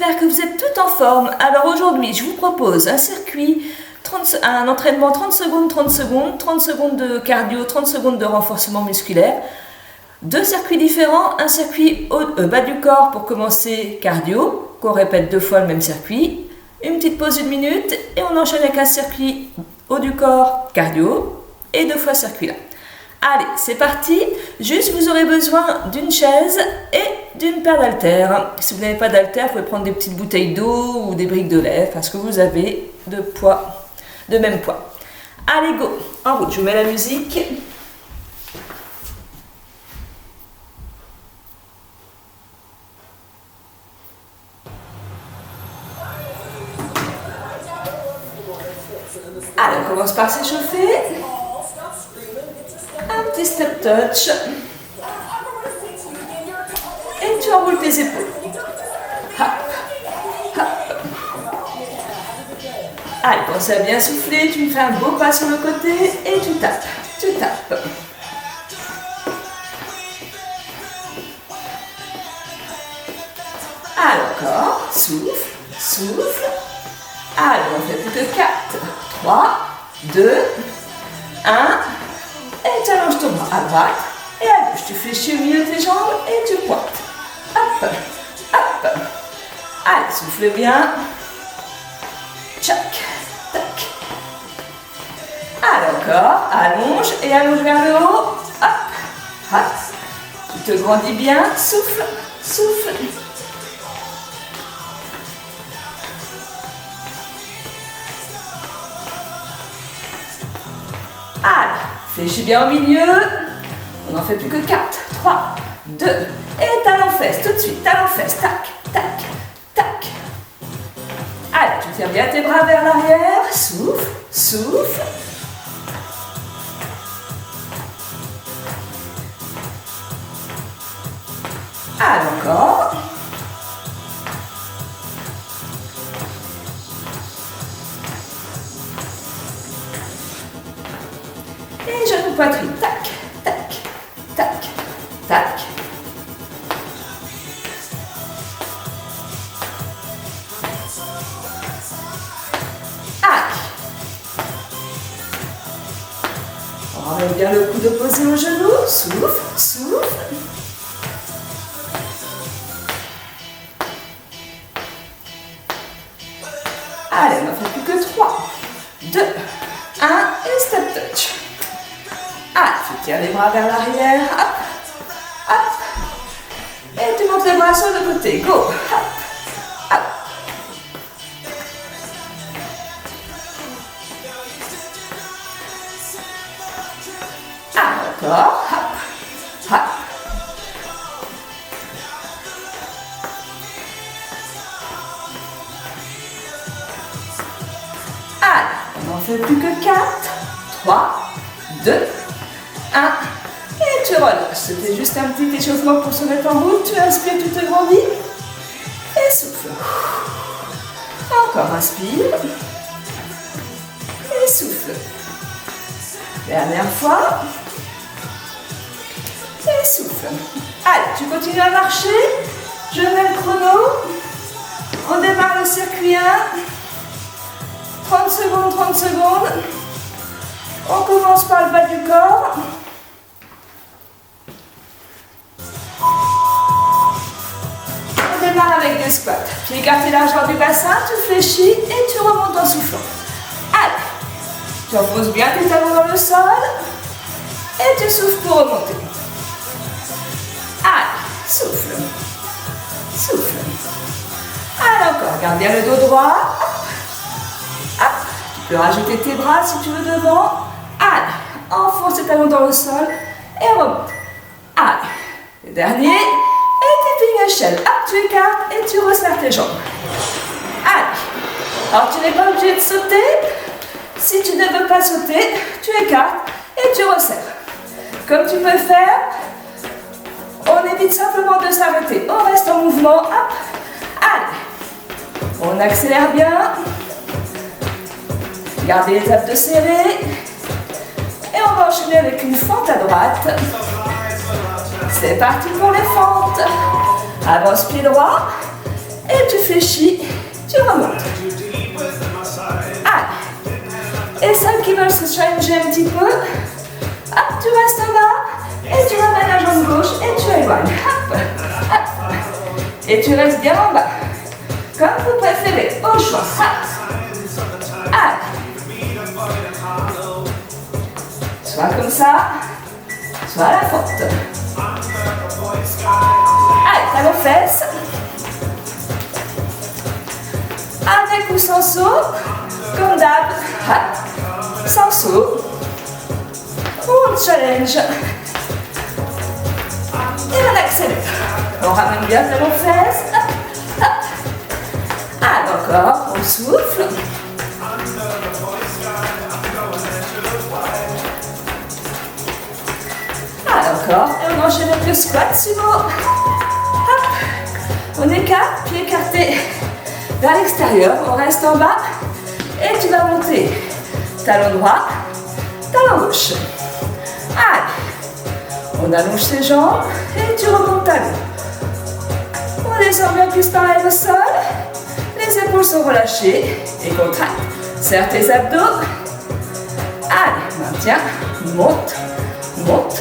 j'espère que vous êtes toutes en forme. Alors aujourd'hui, je vous propose un circuit, un entraînement 30 secondes, 30 secondes, 30 secondes de cardio, 30 secondes de renforcement musculaire. Deux circuits différents, un circuit bas du corps pour commencer cardio, qu'on répète 2 fois le même circuit, une petite pause d'1 minute et on enchaîne avec un circuit haut du corps cardio et 2 fois ce circuit-là. Allez, c'est parti. Juste, vous aurez besoin d'une chaise et d'une paire d'haltères. Si vous n'avez pas d'haltères, vous pouvez prendre des petites bouteilles d'eau ou des briques de lait, parce que vous avez de même poids. Allez, go. En route, je vous mets la musique. Allez, on commence par s'échauffer. Un petit step touch. Et tu enroules tes épaules. Hop, hop. Allez, pense à bien souffler. Tu me fais un beau pas sur le côté et tu tapes. Tu tapes. Allez, encore. Souffle, souffle. Allez, on fait plus que 4, 3, 2, 1. Et tu allonges ton bras à droite et à gauche. Tu fléchis au milieu de tes jambes et tu pointes. Hop, hop. Allez, souffle bien. Tchac, tac. Allez, encore. Allonge et allonge vers le haut. Hop, hop. Tu te grandis bien. Souffle, souffle. Allez, fléchis bien au milieu. On n'en fait plus que 4, 3, 2. Et talon-fesse, tout de suite. Talon-fesse, tac, tac, tac. Allez, tu tires bien tes bras vers l'arrière. Souffle, souffle. Allez, encore. Et genou poitrine, tac, tac, tac, tac. Allez. On remet bien le coude opposé au genou, souffle, souffle. Allez, on n'en fait plus que 3, 2, 1 et step touch. Ah, tu tires les bras vers l'arrière, hop, hop, et tu montes les bras sur le côté, go, hop, hop. Ah, encore, hop, hop. Allez, on n'en fait plus que 4, 3, 2, 1, et tu relâches. C'était juste un petit échauffement pour se mettre en route. Tu inspires, tu te grandis. Et souffle. Encore inspire. Et souffle. Dernière fois. Et souffle. Allez, tu continues à marcher. Je mets le chrono. On démarre le circuit 1. 30 secondes, 30 secondes. On commence par le bas du corps. On démarre avec des squats. Pieds écartés largeur du bassin, tu fléchis et tu remontes en soufflant. Allez, tu enfonces bien tes talons dans le sol et tu souffles pour remonter. Allez, souffle. Souffle. Allez, encore, garde bien le dos droit. Hop. Tu peux rajouter tes bras si tu veux devant. Allez, enfonce tes talons dans le sol et remonte. Allez, le dernier. Et tipping échelle. Hop, tu écartes et tu resserres tes jambes. Allez. Alors, tu n'es pas obligé de sauter. Si tu ne veux pas sauter, tu écartes et tu resserres. Comme tu peux le faire, on évite simplement de s'arrêter. On reste en mouvement. Hop. Allez. On accélère bien. Gardez les abdos serrés. Et on va enchaîner avec une fente à droite. C'est parti pour les fentes. Avance pied droit et tu fléchis, tu remontes. Allez. Et celles qui veulent se challenger un petit peu, hop, tu restes là, et tu ramènes la jambe gauche, et tu éloignes. Hop, hop. Et tu restes bien en bas. Comme vous préférez, au choix. Hop. Allez. Soit comme ça, soit à la forte. Allez, talons fesses. Avec ou sans saut, comme d'hab. Hop. Sans saut. On challenge. Et on accélère. On ramène bien talons fesses. Hop, hop. Allez, encore, on souffle. Allez, encore. Et on enchaîne avec le squat sumo. Hop. On écarte, pied écarté vers l'extérieur. On reste en bas. Et tu vas monter. Talon droit, talon gauche. Allez. On allonge ses jambes et tu remontes talon. On descend bien plus pareil au sol. Les épaules sont relâchées et contracte. Serre tes abdos. Allez, maintiens. Monte, monte.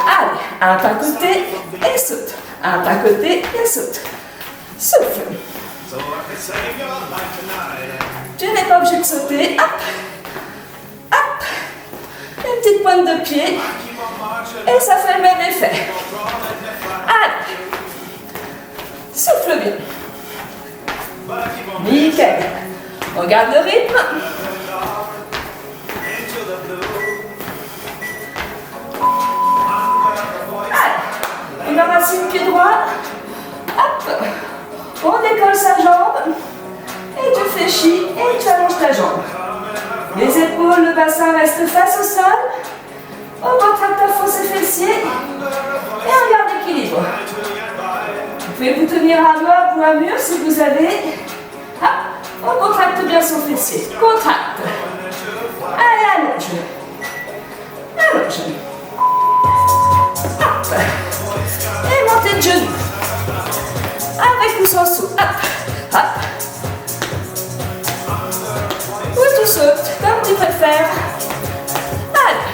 Allez, un pas côté et saute. Un pas côté et saute. Souffle. Tu n'es pas obligé de sauter. Hop. Hop. Une petite pointe de pied. Et ça fait le même effet. Allez. Souffle bien. Nickel. On garde le rythme. Allez. On enracine pied droit. Hop. On décolle sa jambe. Et tu fléchis et tu allonges ta jambe. Les épaules, le bassin restent face au sol. On contracte ta fosse et fessier. Et on garde l'équilibre. Vous pouvez vous tenir à bloc ou à mur si vous avez. Hop, on contracte bien son fessier. Contracte. Allez, allonge. Allonge. Hop. Et montez de genoux. Avec ou sans saut. Hop. Hop. Ou tu sautes, comme tu préfères. Allez.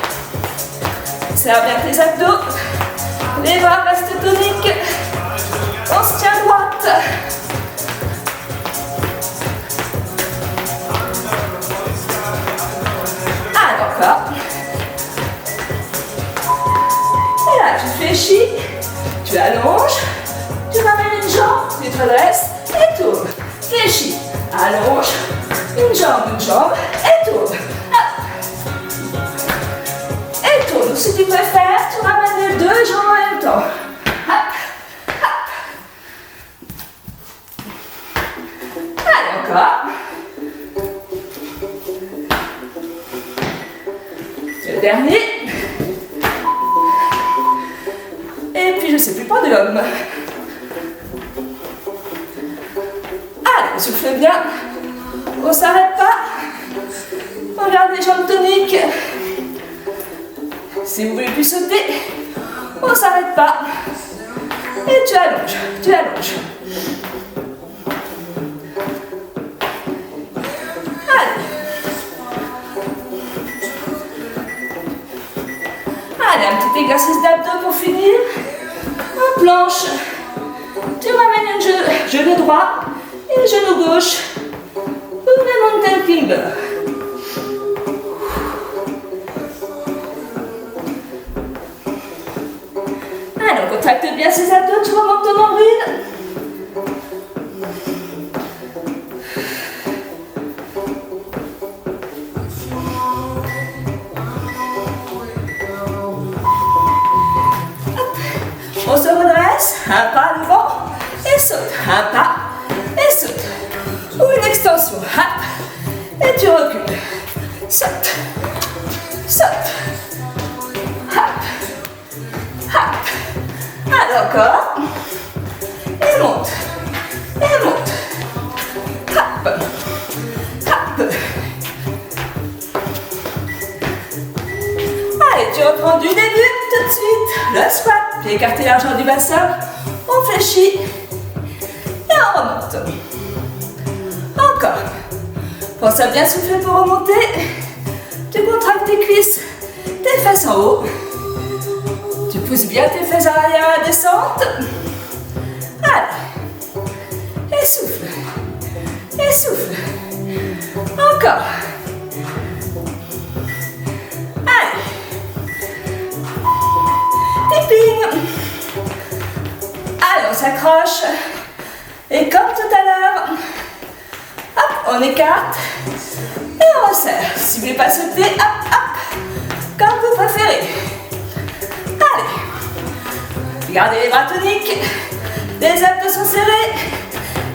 Serre bien tes abdos. Les bras restent toniques. On se tient droite. Allez, encore. Et là, tu fléchis. Tu allonges. Tu ramènes une jambe. Tu te redresses. Et tourne. Fléchis. Allonge. Une jambe, et tourne. Hop. Et tourne. Si tu préfères, tu ramènes les deux jambes en même temps. Hop. Hop. Allez, encore. Le dernier. Et puis, je sais plus, podium. Allez, souffle bien. On ne s'arrête pas. On garde les jambes toniques. Si vous voulez plus sauter, on ne s'arrête pas. Et tu allonges, tu allonges. Allez. Allez, un petit exercice d'abdos pour finir. En planche. Tu ramènes un genou droit et genou gauche. Une mountain climber. Alors, contracte bien ses abdos, tu remontes ton nombril. On se redresse, un pas devant et saute, un pas et saute. Ou une extension, hop, et tu recules. Saute, saute, hop, hop. Alors encore, et monte, hop, hop. Allez, tu reprends du début, tu tout de suite, le squat, pied écarté largeur du bassin, on fléchit et on remonte. Encore. Pense à bien souffler pour remonter. Tu contractes tes cuisses, tes fesses en haut. Tu pousses bien tes fesses arrière à la descente. Allez. Et souffle. Et souffle. Encore. Allez. Tipping. Allez, on s'accroche. Et comme tout à l'heure, hop, on écarte et on resserre. Si vous ne voulez pas sauter, hop, hop, comme vous préférez. Allez. Gardez les bras toniques. Les abdos sont serrés.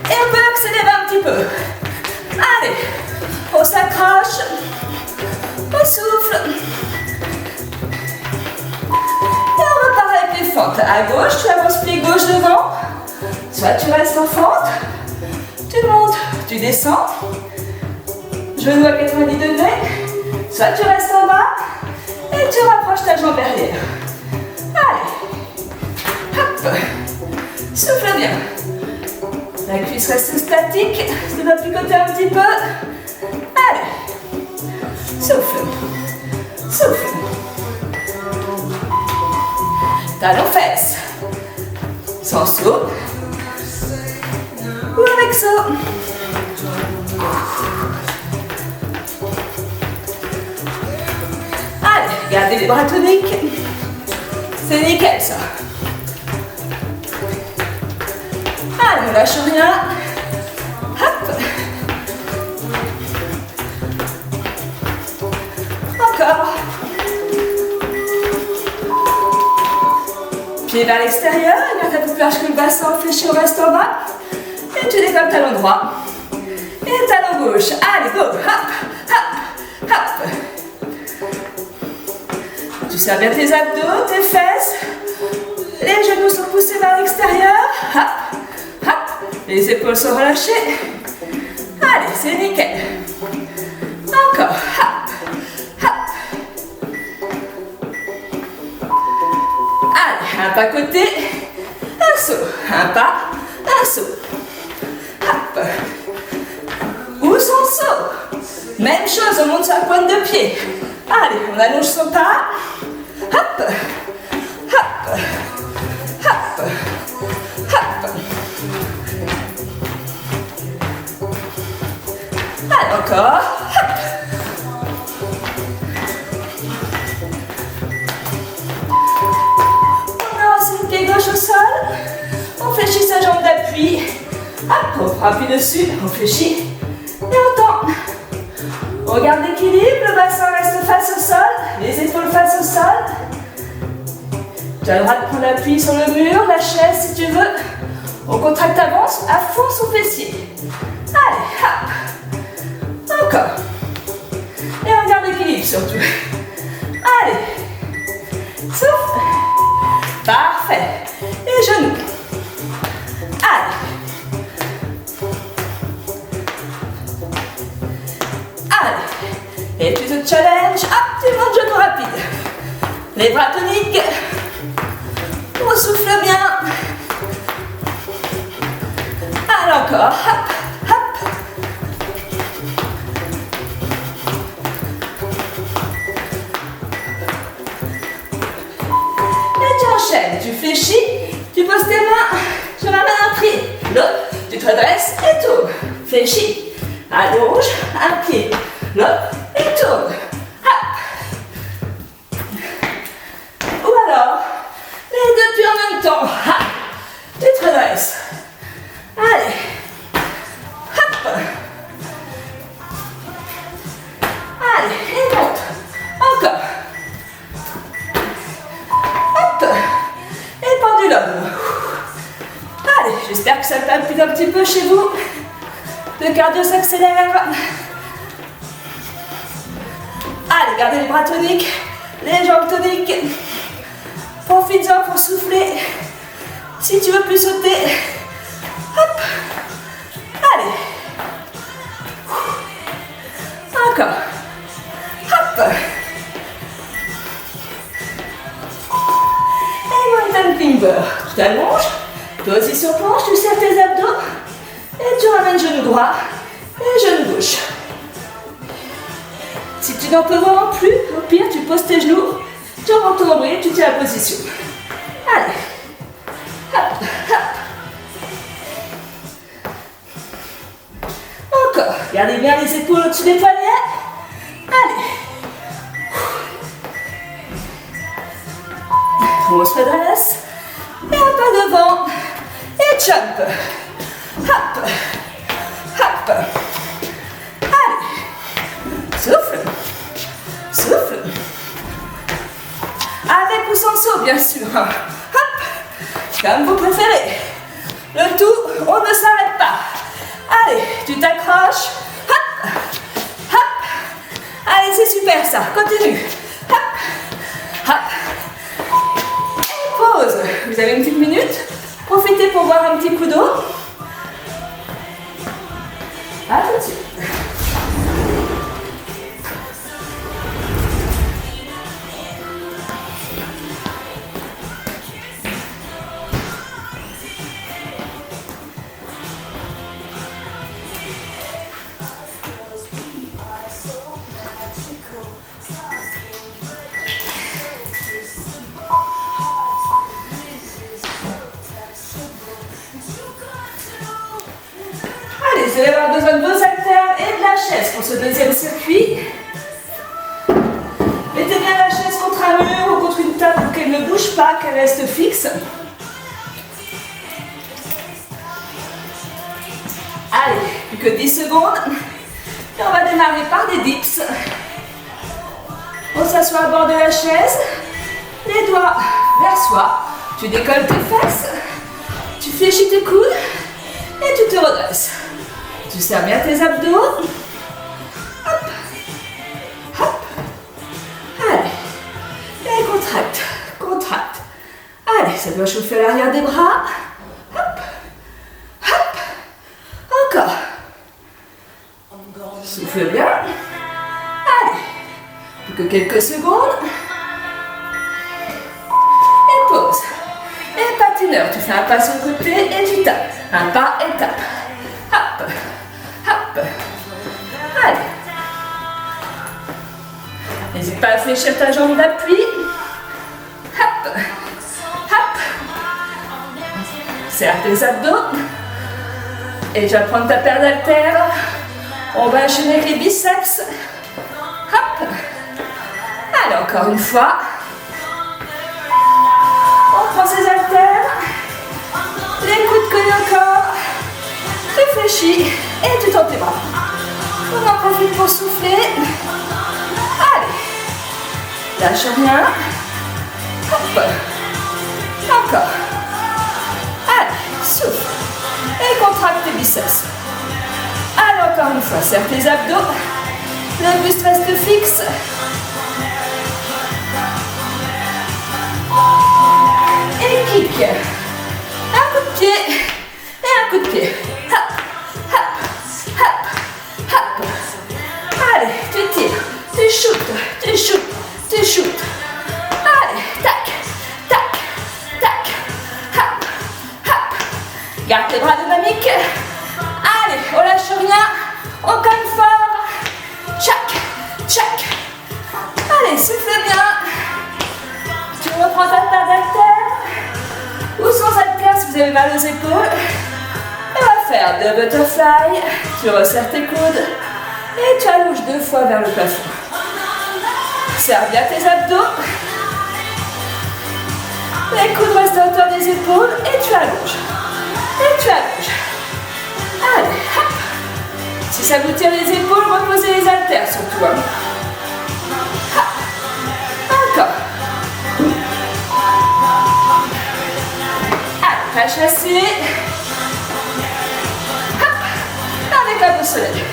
Et on peut accélérer un petit peu. Allez. On s'accroche. On souffle. Et on repart avec les fentes. À gauche, tu avances pied gauche devant. Soit tu restes en fente. Tu montes, tu descends. Genou à 90 degrés. Soit tu restes en bas. Et tu rapproches ta jambe derrière. Allez. Hop. Souffle bien. La cuisse reste statique. Tu dois picoter un petit peu. Allez. Souffle. Souffle. Talon fesses. Sans saut. Ou avec saut. Allez, gardez les bras toniques. C'est nickel ça. Allez, on lâche rien. Hop. Encore. Pied vers l'extérieur, garde ta plus large que le bassin, fléchis, on reste en bas. Et tu décolles talon droit. Et talon gauche. Allez, go. Hop, hop, hop. Tu serres bien tes abdos, tes fesses. Les genoux sont poussés vers l'extérieur. Hop, hop. Les épaules sont relâchées. Allez, c'est nickel. Encore. Hop, hop. Allez, un pas côté. Un saut. Un pas. Un saut. Hop. Ou sans saut. Même chose, on monte sur la pointe de pied. Allez, on allonge son pas. Hop. Hop. Hop. Hop. Allez, encore. Hop. On avance le pied gauche au sol. On fléchit sa jambe d'appui. Hop, on prend appui dessus, on fléchit et on tend. On garde l'équilibre, le bassin reste face au sol, les épaules face au sol. Tu as le droit de prendre l'appui sur le mur, la chaise si tu veux. On contracte, avance à fond son fessier. Allez, hop. Encore. Et on garde l'équilibre surtout. Allez. Souffle. Parfait. Et genoux. Allez. Allez. Et tu te challenges. Hop, tu montes genou rapide. Les bras toniques. On souffle bien. Allez encore. Hop, hop. Et tu enchaînes. Tu fléchis. Tu poses tes mains. Je ramène un pied. L'autre. Tu te redresses et tourne. Fléchis. Allonge. Un pied. L'autre. Et tourne. Hop. Ou alors, les deux pieds en même temps. Hop. Tu te redresses. Allez. Hop. Allez, et monte. Encore. Hop. Et pendulum. Allez, j'espère que ça palpite un petit peu chez vous. Le cardio s'accélère. Allez, gardez les bras toniques, les jambes toniques. Profite-en pour souffler. Si tu veux plus sauter, hop. Allez. Encore. Hop. limber. Tu t'allonges, position planche, tu serres tes abdos et tu ramènes genou droit et genou gauche. Si tu n'en peux vraiment plus, au pire, tu poses tes genoux, tu remontes ton nombril et tu tiens la position. Allez. Hop, hop. Encore. Gardez bien les épaules au-dessus des poignets. Allez. On se redresse. Et un pas devant. Et jump. Hop. Hop. Allez. Souffle. Souffle. Avec ou sans saut, bien sûr. Hop. Comme vous préférez. Le tout, on ne s'arrête pas. Allez, tu t'accroches. Hop. Hop. Allez, c'est super ça. Continue. Hop. Hop. Et pause. Vous avez une petite minute. Profitez pour boire un petit coup d'eau. À tout de suite. Vous allez avoir besoin de vos haltères et de la chaise pour ce deuxième circuit. Mettez bien la chaise contre un mur ou contre une table pour qu'elle ne bouge pas, qu'elle reste fixe. Allez, plus que 10 secondes. Et on va démarrer par des dips. On s'assoit à bord de la chaise, les doigts vers soi. Tu décolles tes fesses, tu fléchis tes coudes et tu te redresses. Tu serres bien tes abdos. Hop. Hop. Allez. Et contracte. Contracte. Allez, ça doit chauffer à l'arrière des bras. Hop. Hop. Encore. Souffle bien. Allez. Plus que quelques secondes. Et pause. Et patineur. Tu fais un pas sur le côté et tu tapes. Un pas et tape. Hop. Hop. Allez. N'hésite pas à fléchir ta jambe d'appui. Hop. Hop. Serre tes abdos. Et tu vas prendre ta paire d'haltères. On va enchaîner avec les biceps. Hop. Allez, encore une fois. On prend ses haltères. Les coudes collés au corps. Tu fléchis et tu tends tes bras. On en profite pour souffler. Allez. Lâche rien. Hop. Encore. Allez, souffle. Et contracte tes biceps. Allez, encore une fois, serre tes abdos. Le buste reste fixe. Et kick. Un coup de pied et un coup de pied. Hop, hop, hop, hop. Allez, tu tires, tu shootes, tu shootes, tu shootes. Allez, tac, tac, tac. Hop, hop. Garde tes bras dynamiques. Allez, on lâche rien. On cogne fort. Tchac, tchac. Allez, souffle bien. Tu reprends ta paire d'haltères. Ou sans haltères si vous avez mal aux épaules. Et on va faire deux butterfly. Tu resserres tes coudes. Et tu allonges 2 fois vers le plafond. Serre bien tes abdos. Les coudes restent à hauteur des épaules. Et tu allonges. Et tu allonges. Allez, hop. Si ça vous tire les épaules, reposez les haltères surtout. Hein. Encore. Allez, pas chasser. Hop. Avec un beau soleil.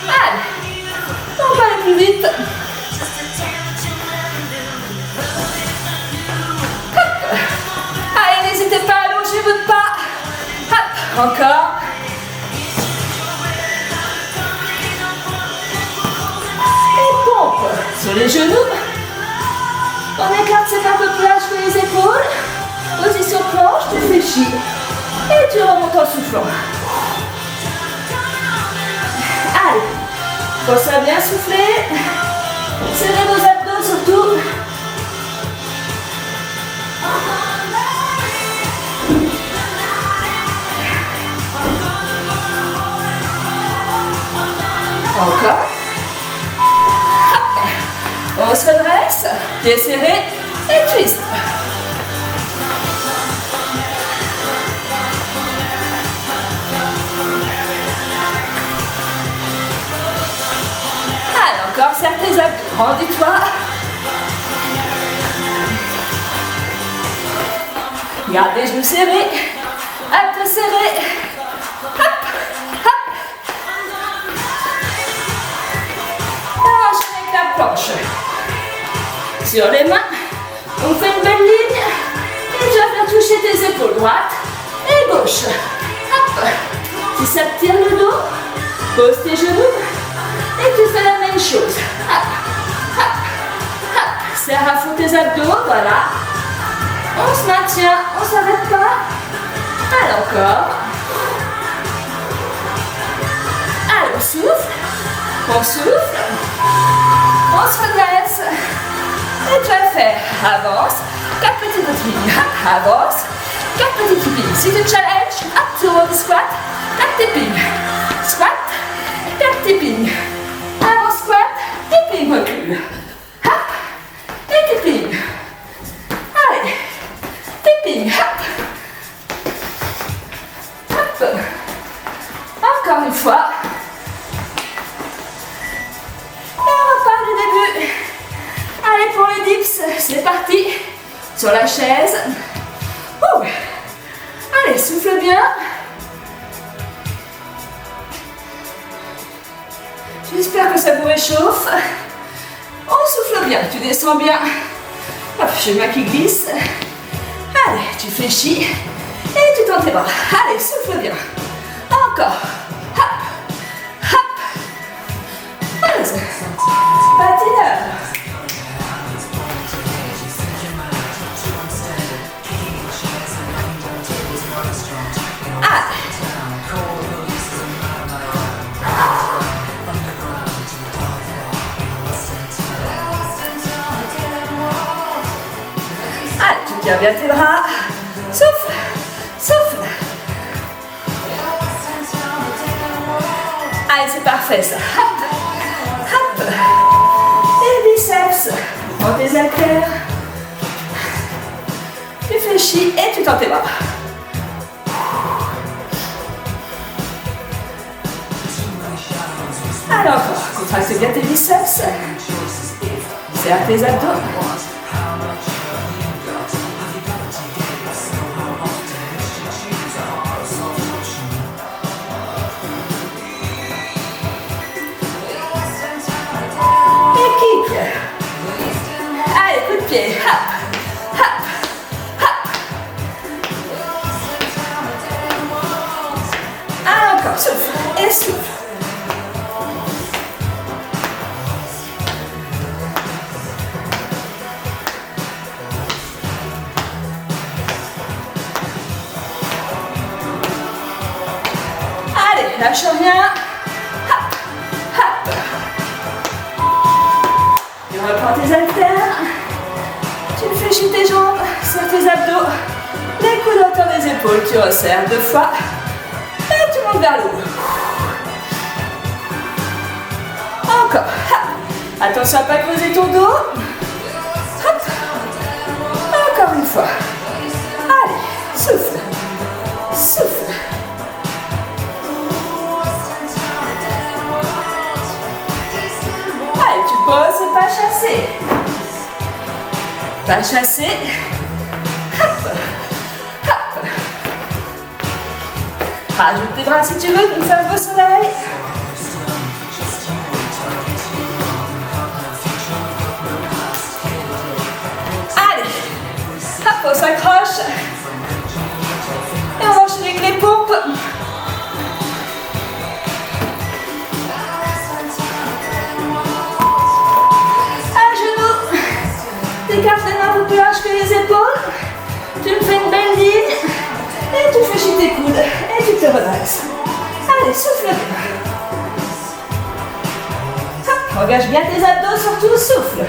Allez. On va aller plus vite. Hop. Allez, n'hésitez pas à allonger votre pas. Hop. Encore. Et pompe sur les genoux. On écarte ses un peu plus large que les épaules. Position planche, tu fléchis. Et tu remontes en soufflant. Allez, pensez à bien souffler. Serrez vos abdos surtout. Encore. On se redresse, pieds serrés et twist. Allez, encore, serre tes abdos, rendis-toi. Garde les genoux serrés, abdos serrés. Hop, hop. Enchaîne avec la planche. Sur les mains, on fait une belle ligne. Et tu vas faire toucher tes épaules droite et gauche. Hop. Si ça te tire le dos, pose tes genoux. Et tu fais la même chose. Hop, hop, hop. Serre à fond tes abdos, voilà. On se maintient, on ne s'arrête pas. Allez, encore. Allez, on souffle. On souffle. On se redresse. Et tu vas faire avance, 4 petites lignes. Avance, 4 petites lignes. Si tu challenges, hop, tu remontes squat, 4 tapping. Squat, 4 tapping. Avance, squat, tapping, recule. Hop, et tapping. Allez, tapping, hop. Hop. Encore une fois. Et on repart du début. Allez, pour les dips, c'est parti. Sur la chaise. Ouh. Allez, souffle bien. J'espère que ça vous réchauffe. On souffle bien, tu descends bien. Hop, j'ai ma qui glisse. Allez, tu fléchis. Et tu tends tes bras. Allez, souffle bien. Encore. Hop. Hop. Allez, patineur. Allez, tu tiens bien tes bras. Souffle, souffle. Allez, c'est parfait ça. Hop, hop. Et biceps. Prends tes haltères. Tu fléchis et tu tends tes bras. Alors, contracte bien tes biceps. Serre tes abdos. Allez, coup de pied. Hop, hop, hop. Ah, encore, souffle et souffle. Allez, lâche rien. Hop, hop. Tu reprends tes haltères. Tu fléchis tes jambes, serre tes abdos. Les coudes autour des épaules, tu resserres 2 fois. Et tu montes vers le haut. Encore. Hop. Attention à ne pas creuser ton dos. Hop. Encore une fois. Allez, souffle. Souffle. Allez, tu poses, pas chasser. Pas chasser. Hop. Hop. Rajoute tes bras si tu veux pour faire un beau soleil. Allez. Hop, on s'accroche. Et on va enchaîner avec les pompes. redresse. Allez, souffle bien. Hop, engage bien tes abdos, surtout souffle.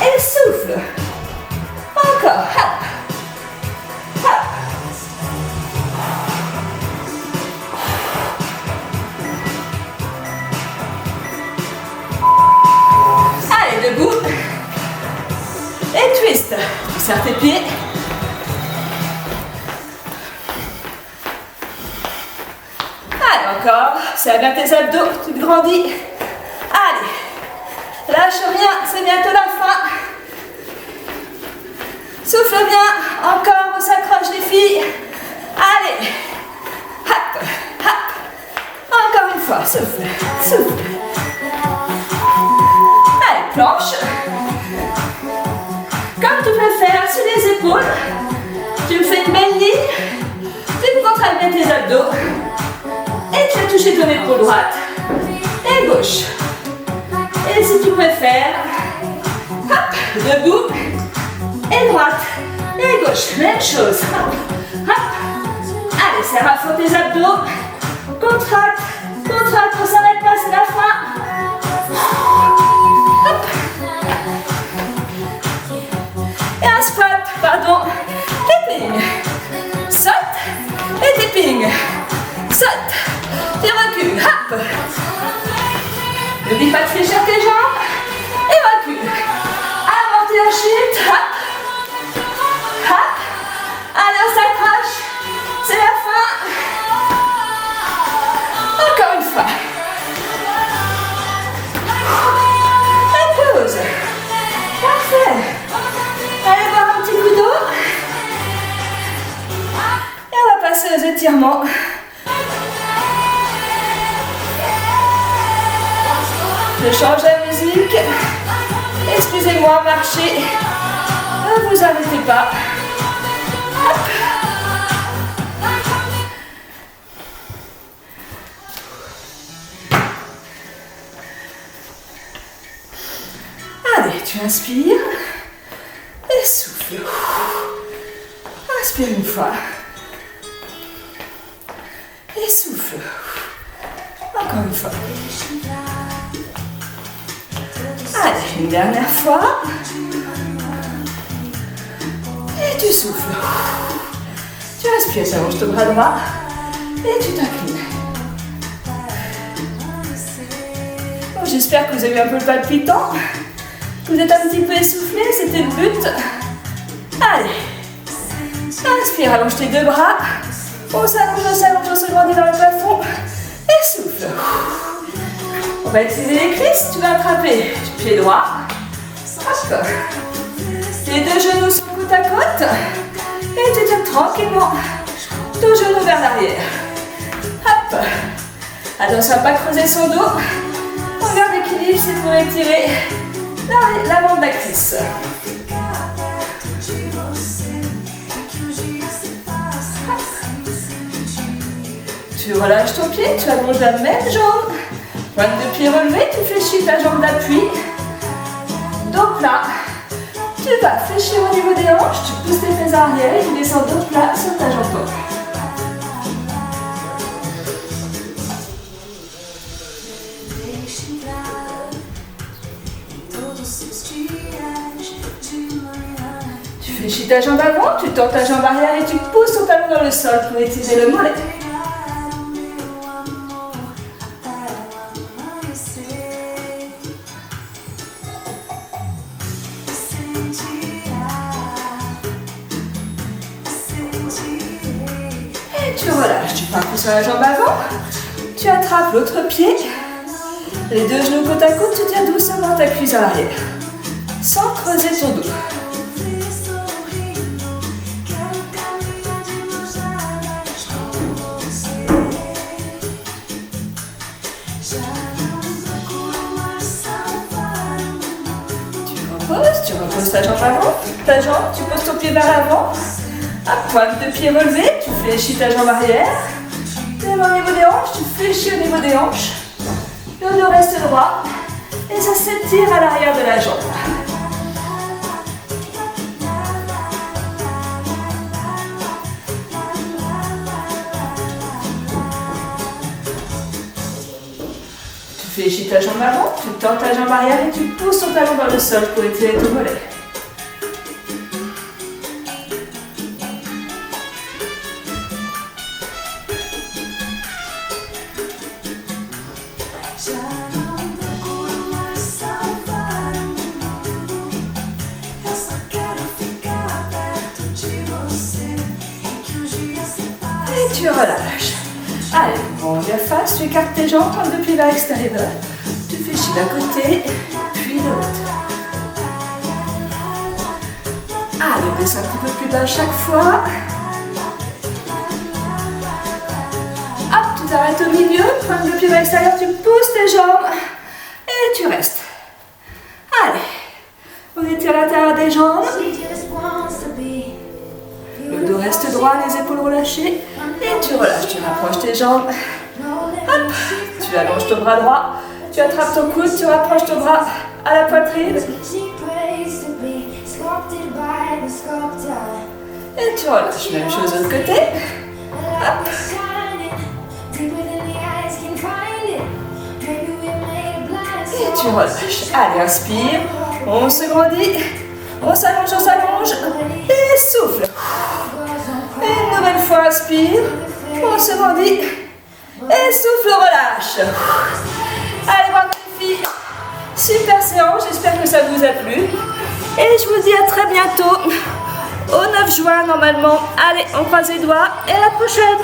Et souffle. Encore, hop. Hop. Allez, debout. Et twist. Tu serres tes pieds. Allez, encore. Serre bien tes abdos. Tu te grandis. Allez. Lâche rien. C'est bientôt la fin. Souffle bien. Encore. On s'accroche les filles. Allez. Hop. Hop. Encore une fois. Souffle. Souffle. Allez, planche. Comme tu peux faire sur les épaules, tu me fais une belle ligne, tu me contractes bien tes abdos et tu vas toucher ton épaule droite et gauche. Et si tu préfères, hop, debout et droite et gauche, même chose. Hop, hop. Allez, serre à fond tes abdos, contracte, contracte, on ne s'arrête pas, c'est la fin. Hop. Et un squat, pardon, tapping, saute et tapping, saute, et recule, hop. N'oublie pas de fléchir tes jambes et recule. Amortis la chute, hop, hop. Allez, on s'accroche, c'est la fin. Encore une fois. Et pause. Parfait. Allez boire un petit coup d'eau. Et on va passer aux étirements. Je change la musique. Excusez-moi, marchez. Ne vous arrêtez pas. Hop. Allez, tu inspires. Et souffle. Inspire une fois. Et souffle. Encore une fois. Allez, une dernière fois. Et tu souffles. Tu inspires, tu allonges ton bras droit. Et tu t'inclines. Bon, j'espère que vous avez eu un peu le palpitant. Vous êtes un petit peu essoufflé, c'était le but. Allez. Inspire, allonge tes deux bras. On s'allonge, on se grandit vers le plafond. Et souffle. On va utiliser les cuisses. Tu vas attraper du pied droit. Hop. Les deux genoux sont côte à côte. Et tu tires tranquillement. Deux genoux vers l'arrière. Hop. Attention à ne pas creuser son dos. On garde l'équilibre, c'est pour étirer l'avant de la cuisse. Tu relâches ton pied, tu allonges la même jambe. Pointe de pied relevée, tu fléchis ta jambe d'appui. Dos plat. Tu vas fléchir au niveau des hanches, tu pousses tes fesses arrière et tu descends dos plat sur ta jambe. Tu fléchis ta jambe avant, tu tends ta jambe arrière et tu pousses ton talon dans le sol pour étirer le mollet. Tu relâches, tu parcours sur la jambe avant, tu attrapes l'autre pied, les deux genoux côte à côte, tu tires doucement ta cuisse à l'arrière, sans creuser ton dos. Tu reposes ta jambe avant, tu poses ton pied vers l'avant. À pointe de pied relevée, tu fléchis ta jambe arrière. Tu lèves au niveau des hanches, tu fléchis au niveau des hanches. Le dos reste droit. Et ça s'étire à l'arrière de la jambe. fléchis ta jambe avant, tu tends ta jambe arrière et tu pousses ton talon vers le sol pour étirer ton mollet. Et tu relâches. Allez, on revient face, tu écartes tes jambes, tends le pied vers l'extérieur. Tu fléchis d'un côté, puis de l'autre. Allez, on descend un petit peu plus bas chaque fois. Hop, tu t'arrêtes au milieu, prends le pied vers l'extérieur, tu pousses tes jambes et tu restes. Allez, on étire l'intérieur des jambes. Le dos reste droit, les épaules relâchées. Et tu relâches, tu rapproches tes jambes. Hop, tu allonges ton bras droit. Tu attrapes ton coude, tu rapproches ton bras à la poitrine. Et tu relâches. Même chose de l'autre côté. Hop. Et tu relâches. Allez, inspire. On se grandit. On s'allonge, et souffle. Et une nouvelle fois, inspire. On se grandit. Et souffle, relâche. Allez, bravo les filles. Super séance, j'espère que ça vous a plu. Et je vous dis à très bientôt. Au 9 juin, normalement. Allez, on croise les doigts. Et à la prochaine.